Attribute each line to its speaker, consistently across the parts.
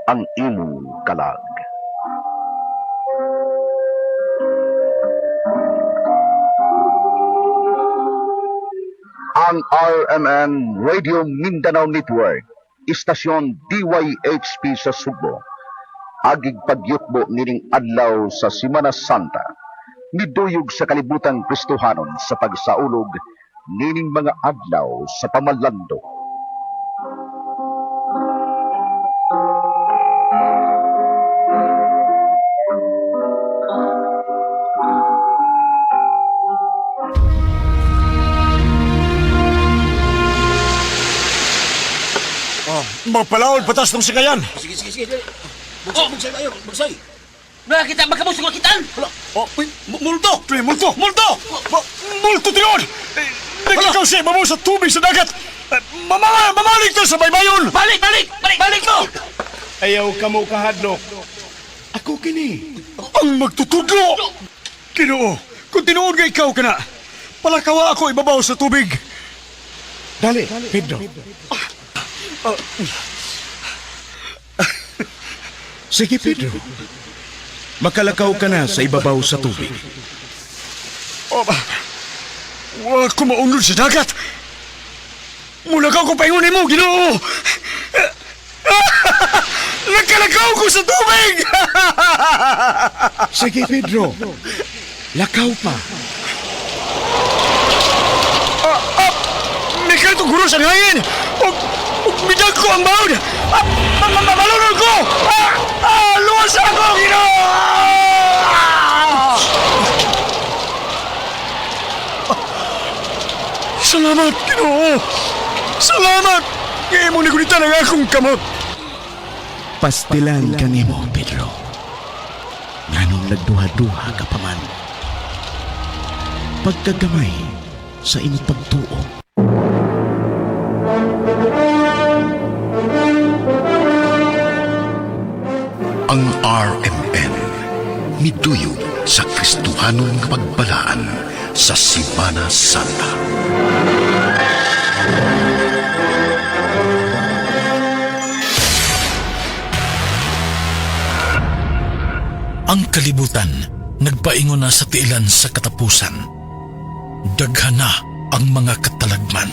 Speaker 1: ang imong kalag. Ang RMN Radio Mindanao Network, istasyon DYHP sa Subo, agig pagyutbo nining adlaw sa Semana Santa, miduyog sa kalibutan Kristohanon sa pagsaulog nining mga adlaw sa pamalandok.
Speaker 2: Magpalaon, patas ng sikayan.
Speaker 3: Sige. Bugsay kayo, bugsay. Nakakita, magkabos yung makitaan. Multo!
Speaker 2: Multo! Multo, tiyon! Nagkikaw siya, mabaw sa tubig sa dagat. Mamalik to sa baybayon!
Speaker 3: Balik mo!
Speaker 4: Ayaw ka mo kahadlok. Ako kini.
Speaker 2: Ang magtutudlo! Kinoo, kung tinuod nga ikaw ka na, palakawa ako ibabaw sa tubig.
Speaker 4: Dali, Pedro. Sige, Pedro. Makalakaw ka na sa ibabaw sa tubig.
Speaker 2: Huwag ko maunod sa dagat. Mulakaw ko paingunin mo, Ginoo! Nagkalakaw ko sa tubig!
Speaker 4: Sige, Pedro. Lakaw pa.
Speaker 2: May kanto guro sa hangin! Bidag ko ang baon! Malunod ko! Luwas ako, Ginoo! Salamat, Ginoo! Salamat! Ngayon mo nagunitan ang akong kamot!
Speaker 4: Pastilan ka nimo, Pedro. Nganong nagduha-duha ka pa man. Pagkagamay sa imong pagtuo.
Speaker 5: Ang RMN miduyog sa Kristohanong pagbalaan sa Semana Santa.
Speaker 6: Ang kalibutan nagpaingon na sa tiilan sa katapusan. Daghan na ang mga katalagman.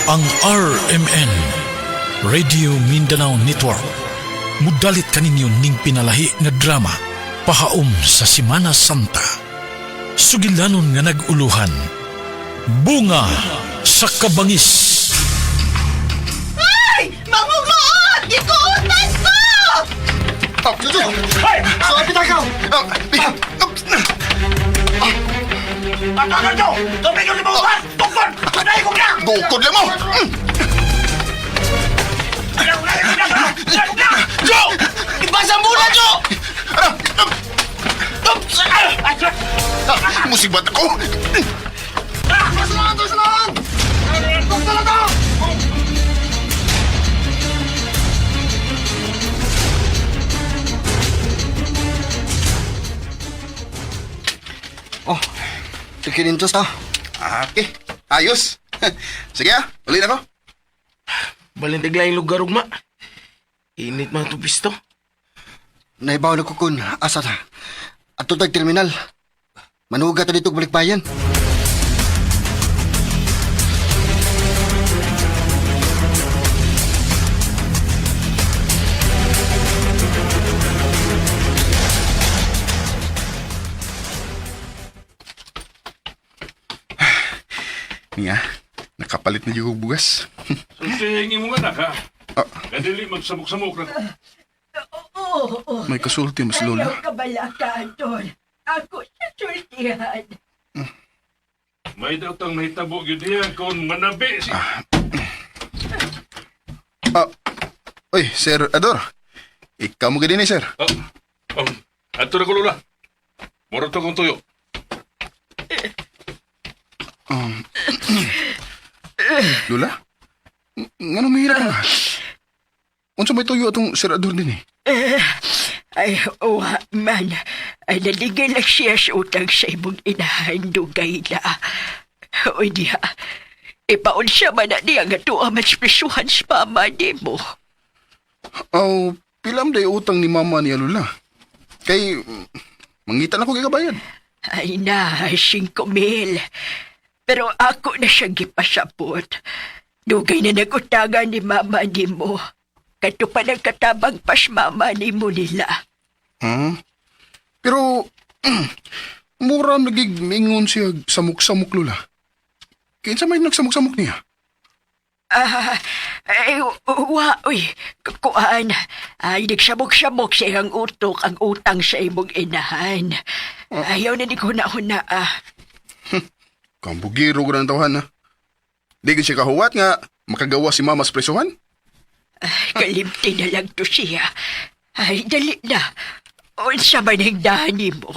Speaker 6: Ang RMN, Radio Mindanao Network, mudalit kaninyo ning pinalahi nga drama, pahaom sa Semana Santa. Sugilanon nga naguluhan, Bunga sa Kabangis.
Speaker 7: Ay! Manguguot! Gikuutan ko!
Speaker 2: Hey! Saan pitakaw?
Speaker 3: Patagal nyo! Tubig yung limukan! Tukod! Panayin ko na!
Speaker 5: Bukod lang mo!
Speaker 3: Jo! Ipasang muna, Jo!
Speaker 5: Musibat ako!
Speaker 3: Tusunan! Tukod na to!
Speaker 8: Oh, tikinintos na. Okay, ayos. Sige ulit ako.
Speaker 4: Balintigla yung lugar, ugma. Init mga tupisto.
Speaker 8: Naibaw na ko kun, asa ta. At tutag terminal. Manuga ta dito balikbayan.
Speaker 4: Niya, nakapalit na yung bugas.
Speaker 9: Tingin mo nga ha? Kadili magsamok-samok na.
Speaker 4: May kasulti mas lola.
Speaker 7: Ayaw ka bala ka, Anton. Ako sa sultihan.
Speaker 9: May daw tang nahitabo yun niya kung manabi si...
Speaker 4: Oy, Sir Ador. Ikaw mo ganyan sir.
Speaker 9: Ato na ko, Lola. Mura to kong tuyo.
Speaker 4: Lola? Ngano mahirap ka? Unsa may tuyo atong Sir Ador din eh?
Speaker 7: Ay, man. Ay, naligay lang siya sa utang sa imong inahan dugay na. O diya, ipaon siya man na niya nga tuwa matspresuhan sa mama ni mo.
Speaker 4: Pilam day utang ni mama niya Lola. Kay, mangitan ako gigabayad.
Speaker 7: Ay na, 5,000. Pero ako na siyang gipasapot. Dugay na nagutangan ni mama ni mo. Kato pa nagkatabang pas mama ni mo nila.
Speaker 4: Pero, mura nagigmingon siya samok-samok Lola. Kinsa may nagsamok-samok niya?
Speaker 7: Uy, kukuan. Ay, nagsabok-sabok siya ang utok, ang utang sa imong inahan. Ayaw na di ko na.
Speaker 4: Kambugiro ko ng tawahan ha. Di ka siya kahuwat nga makagawa si mama sa presohan?
Speaker 7: Kalimti na lang to siya. Ay, dali na. Unsa ba nagdani mo?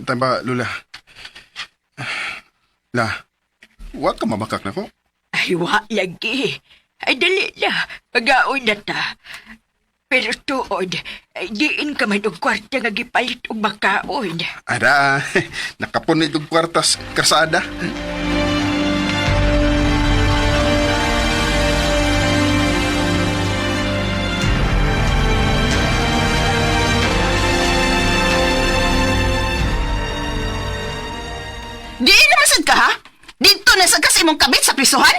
Speaker 4: Tamba, Lola. Wag ka mamakak na ko.
Speaker 7: Ay, lagi. Ay, dali na. Pag-aon na ta. Pero tuod, ay diin ka man og kwarta nga gipalit og makaon.
Speaker 4: Ada, nakapunit og kwartas karsada.
Speaker 10: Di naman sad ka, ha? Dito na sad ka sa imong kabit sa prisuhan?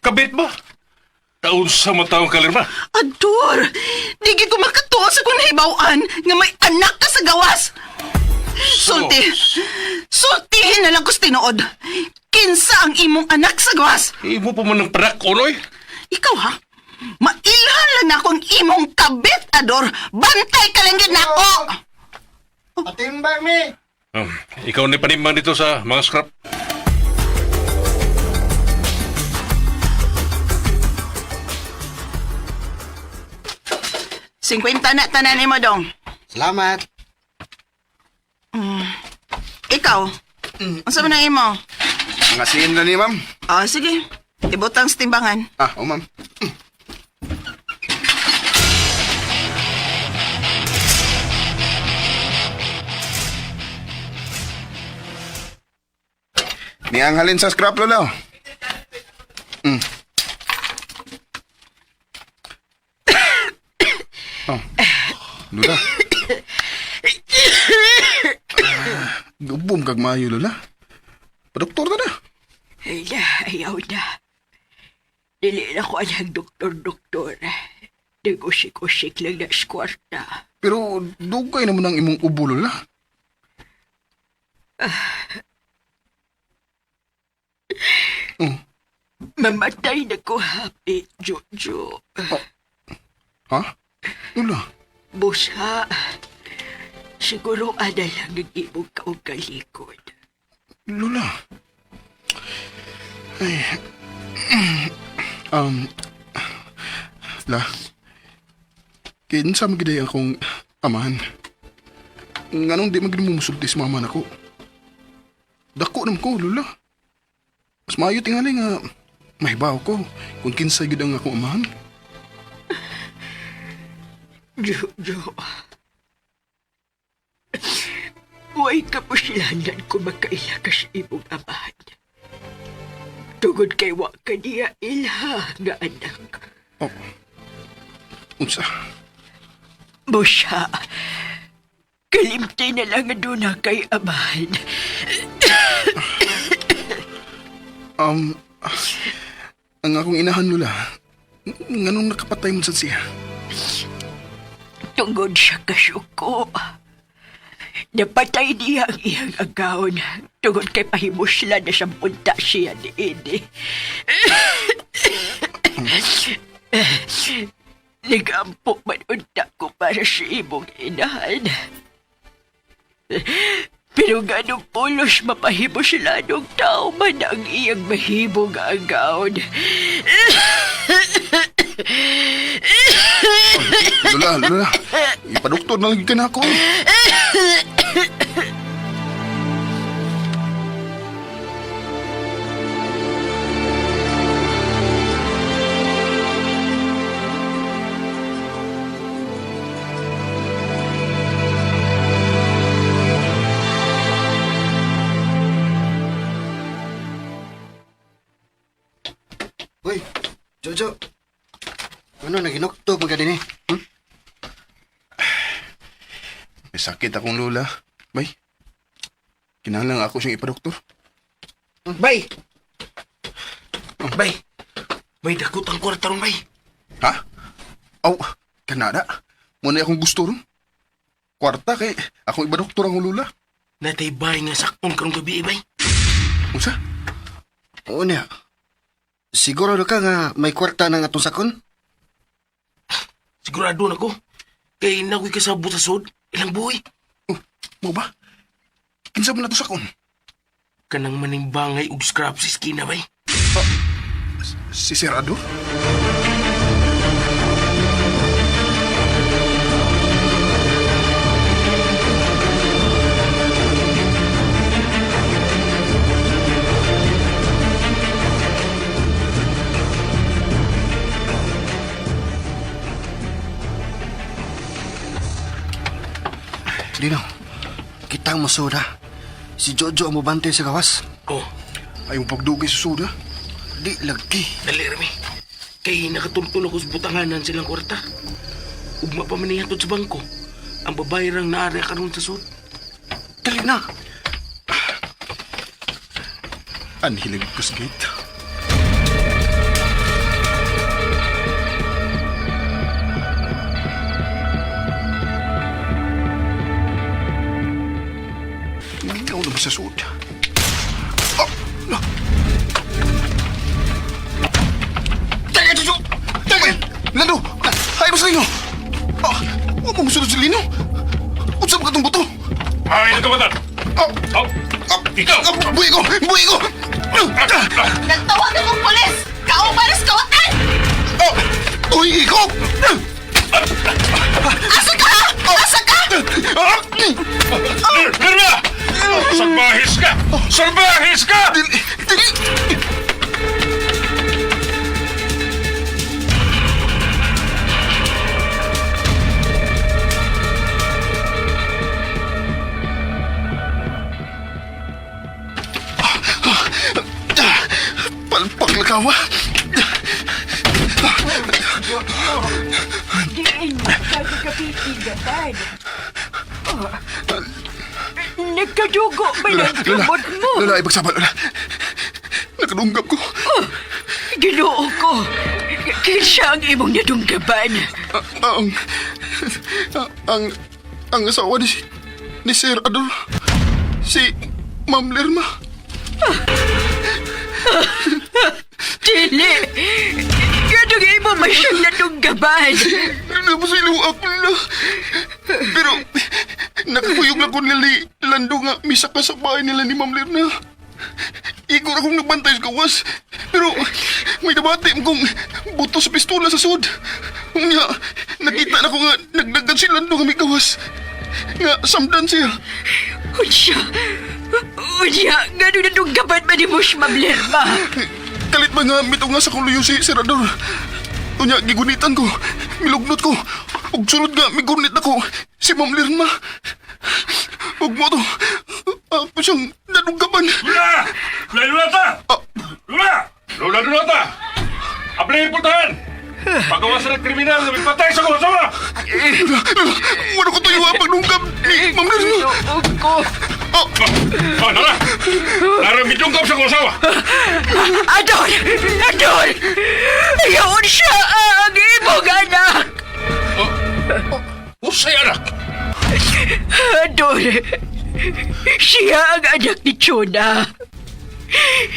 Speaker 9: Kabit ba? Taon sa mataong kalirma.
Speaker 10: Ador, di gid ko makatuwa sa kung nahibawan nga may anak ka sa gawas. Sultihin na lang ko sa tinuod. Kinsa ang imong anak sa gawas?
Speaker 9: Imo pa man ng parak, Unoy.
Speaker 10: Ikaw ha? Mailhan lang na akong imong kabit, Ador. Bantay ka lang gid nako.
Speaker 8: Patimbang mi!
Speaker 9: Ikaw ni panimang dito sa mga scrap.
Speaker 10: $50 na tanan mo dong.
Speaker 8: Salamat.
Speaker 10: Ikaw, unsa man ang imo?
Speaker 4: Mga siin na ni ma'am.
Speaker 10: Sige. Ibutang sa timbangan.
Speaker 4: Ma'am. Nianghalin sa scrap, Lola. Lola. Gubom kag maayo, Lola. Padoktor na na.
Speaker 7: Ay na, ayaw na. Dili na ko ang doktor-doktor. Nag-usik-usik lang na sa kwarta.
Speaker 4: Pero dugay naman ang imong ubo, Lola.
Speaker 7: Mamatay na ko happy, Jojo.
Speaker 4: Ha? Lola?
Speaker 7: Busa, siguro ada lang ang imong kaugalikod.
Speaker 4: Lola. Ay. Kinsa magiday akong amahan. Nganong di magdimumusugti si mama nako. Dako nam ko, Lola. Mas maayo tingali nga mahibaw ko kung kinsa gyud ang akong amahan.
Speaker 7: Jojo, huwag ka po silangan kung magkaila ka sa imong amahan. Tugod kay wa ka niya ilha nga anak.
Speaker 4: Unsa?
Speaker 7: Busa, kalimti na lang nga doon na kay amahan.
Speaker 4: Ang akong inahan, Lola, nganong nakapatay mo sa siya?
Speaker 7: Tungod sa kasuko. napatay niya ang iyang agawon tungod kay pahimusla na siyang punta siya ni Edi. Nagampo man unta ko para sa imong inahan. Pero ganong pulos mapahimoslanong tao man ang iyang mahimong agawon.
Speaker 4: Lola. Ipadoktor na lagi ka na ako.
Speaker 8: Uy, Jojo. Ano, naginokto mo ka din eh?
Speaker 4: May sakit akong lola. Bay, kinahanglan ako siyang ipadoktor.
Speaker 3: Bay! Bay! May dakot ang kwarta ron, bay.
Speaker 4: Ha? Aw, Kanada. Muna akong gusto ron. Kwarta kay akong ipadoktor ang lola.
Speaker 3: Natay bay nga sakon karong gabi, bay.
Speaker 4: Unsa?
Speaker 8: Oo niya. Sigurado ka nga may kwarta ng atong sakon?
Speaker 3: Sigurado na ko. Kay nakoy kasabot sa sod, ilang buhay.
Speaker 4: Oh, mo ba? Kinsa mo na to sakon?
Speaker 3: Kanang manimbangay ug scrap sa skina, bay.
Speaker 4: Si Sir Ado?
Speaker 8: Dino, kitang mosoda. Si Jojo ang mubante sa gawas.
Speaker 3: Oh,
Speaker 4: Ayaw pagdugay sa suda.
Speaker 8: Di lagi.
Speaker 3: dali rami. Kay nakatuntun ako sa butanganan silang kwarta. Ugma pa manihatod sa bangko. Ang babae rang naari karon sa sud.
Speaker 8: Dali na.
Speaker 4: Anhilig ko sa gate. Ikaw naman sa suod. Oh! No! Taga, Jojo! Taga! Lando! Hay mo sa lino! Oh! Huwag mong sunod sa lino! Unsa ba katong buto?
Speaker 9: Ay, nagkabatan!
Speaker 4: Oh!
Speaker 9: Oh! Ikaw!
Speaker 4: Buhay ko! Buhay ko!
Speaker 10: Nagtawag na mong polis! Kaumalas kawatan!
Speaker 4: Oh! Buhay ko!
Speaker 10: Asa ka? Asa ka?
Speaker 9: Lirma! Salbahis ka! Salbahis ka!
Speaker 4: Dili! Palpak na kawa!
Speaker 7: Diin mo kagagapitigaban. Nagkadugo ba ng gamot mo?
Speaker 4: Lola, ipagsabal, Lola. Nakadunggap ko.
Speaker 7: Ginoo ko. Kinsa ang imong nadunggaban?
Speaker 4: Ang asawa ni Sir Adol. Si Ma'am Lerma.
Speaker 7: Dili! Ganong imo masyang nadunggaban.
Speaker 4: Napasilaw ako na. Pero, nakakuyog lang ko nila Lando nga misaka sa bahay nila ni Ma'am Lerna. Igor akong nagbantay sa gawas. Pero, may nabati kong buto sa pistola sa sud. Nga, nakita na ko nga nagdagan si Lando nga may gawas. Nga, samdan siya.
Speaker 7: Unya, ganong nadunggaban man ni Mush Mablerma.
Speaker 4: Kalit ba nga mito nga sa kuluyo si Serador. Unya, gigunitan ko, milugnot ko. Ug sunod nga, migunit ako si Ma'am Lerma. Ug mo to, ako siyang nadunggaban.
Speaker 9: Lula! Lulata! Lula! Lulata! Aplay pultahan! Pagawasan ng kriminal na may patay sa kawasawa!
Speaker 4: Wala ko tuyo ang pagnunggab ni Ma'am Lerma.
Speaker 9: Nara! Nara, midunggab sa kawasawa!
Speaker 7: Adol! Adol! Ayaw siya ang imong anak!
Speaker 9: Usay anak!
Speaker 7: Ador, siya ang anak ni Chona.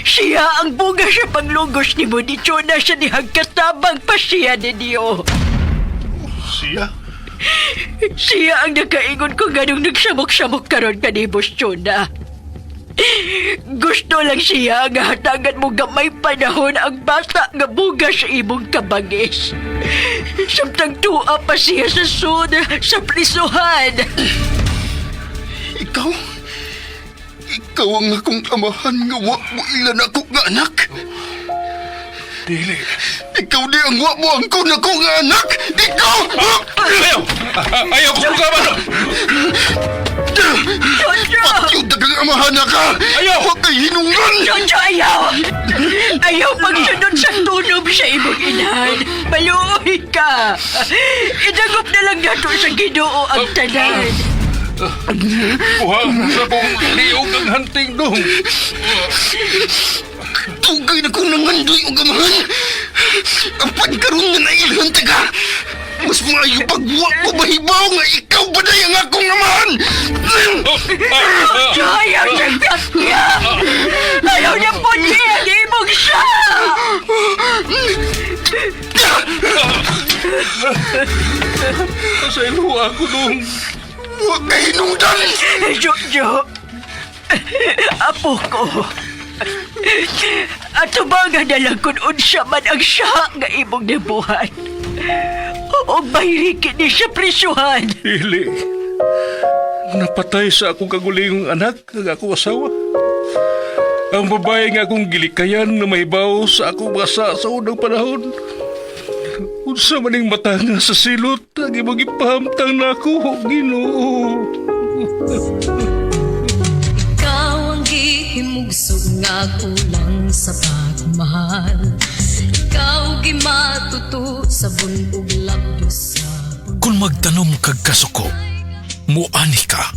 Speaker 7: Siya ang bunga sa panglugos ni mo ni Chona siya ni hagkatabang pa siya ninyo.
Speaker 4: Siya?
Speaker 7: Siya ang nakaingon ko ganong nagsamok-samok karon kanibos Chona. Gusto lang siya nga hatagan mo gamay panahon ang bata nga buga sa imong kabangis. Samtang tuwa pa siya sa sud sa prisuhan.
Speaker 4: Ikaw? Ikaw ang akong amahan nga wa mo ilan ako nga anak? Dili. Ikaw di ang wa mo ang kun ako nga anak! Ikaw!
Speaker 9: Ayaw! Ayaw ko ka ba?
Speaker 7: Jojo!
Speaker 4: Yung dagang amahan na ka!
Speaker 9: Ayaw!
Speaker 4: Huwag kay hinunggan!
Speaker 7: Jojo, ayaw! Ayaw pagsunod sa tunog sa imong inahan. Maluoy ka! Idagop na lang nato sa Ginoo ang tanan.
Speaker 9: Kuha sa kong liog ang hunting dong.
Speaker 4: Tugay na kong nangandoy ang amahan! Apan karoon na nailhan taga! Mas maayo pagbuwak ko mahibaw nga ikaw ba na yung akong amahan!
Speaker 7: Jojo, ayaw niya niya! Ayaw niya po niya ang imong siya!
Speaker 9: Pasaylo ako dong.
Speaker 4: Huwag kay hinungdan!
Speaker 7: Jojo, apo ko. Ato ba nga nalang kung unsa man ang siya nga imong nabuhan? O bayri kini siya presyuhan?
Speaker 9: Dili. Napatay sa akong kagulingong anak ng akong asawa. Ang babae nga akong gilikayan na mahibaw sa akong basa sa unang panahon. Unsa maning matanga sa silot ang imong ipahamtang na ako, Ginoo.
Speaker 11: Ikaw ang gihimugsog nga kulang sa pagmahal. Ikaw gimatuto sa bunog labdo sa
Speaker 6: Kung magtanom kag kasuko, muani ka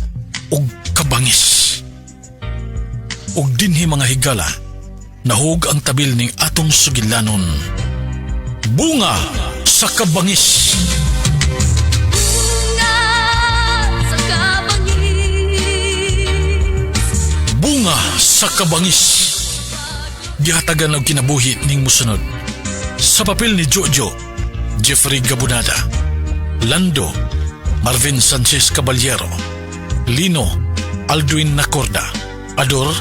Speaker 6: og kabangis. Og dinhi mga higala, nahug ang tabil ning atong sugilanon. Bunga sa kabangis.
Speaker 11: bunga sa kabangis.
Speaker 6: Bunga sa kabangis. Gihatagan og kinabuhi ning musunod. Sa papel ni Jojo, Jeffrey Gabunada, Lando, Marvin Sanchez Caballero, Lino, Aldwin Nacorda, Ador,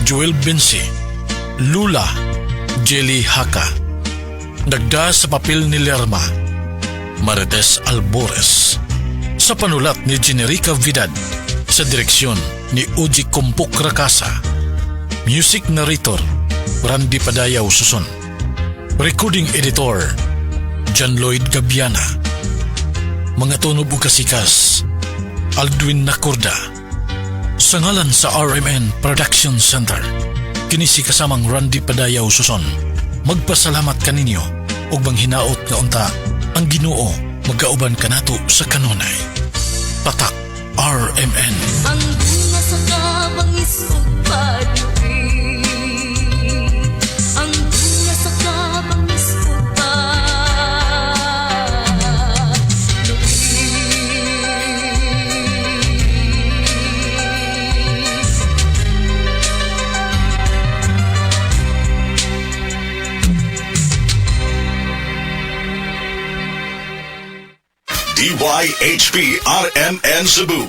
Speaker 6: Joel Bensi, Lula, Jelly Haka. Nagda sa papel ni Lerma, Marites Albores. Sa panulat ni Generica Vidal, sa direksyon ni Uji Kumpuk Rakasa. Music narrator, Randy Padayaw Suson. Recording editor, John Lloyd Gabiana. Mga tono bukasikas, Aldwin Nacorda. Sa ngalan sa RMN Production Center, kinisi kasamang Randy Padayaw Suson. Magpasalamat kaninyo ug manghinaot nga unta ang Ginoo magkauban kanato sa kanunay. Tatak RMN.
Speaker 11: Ang bunga sa kabangis ug paluin. Ang bunga sa kabangis ug
Speaker 5: DYHP RMN Cebu.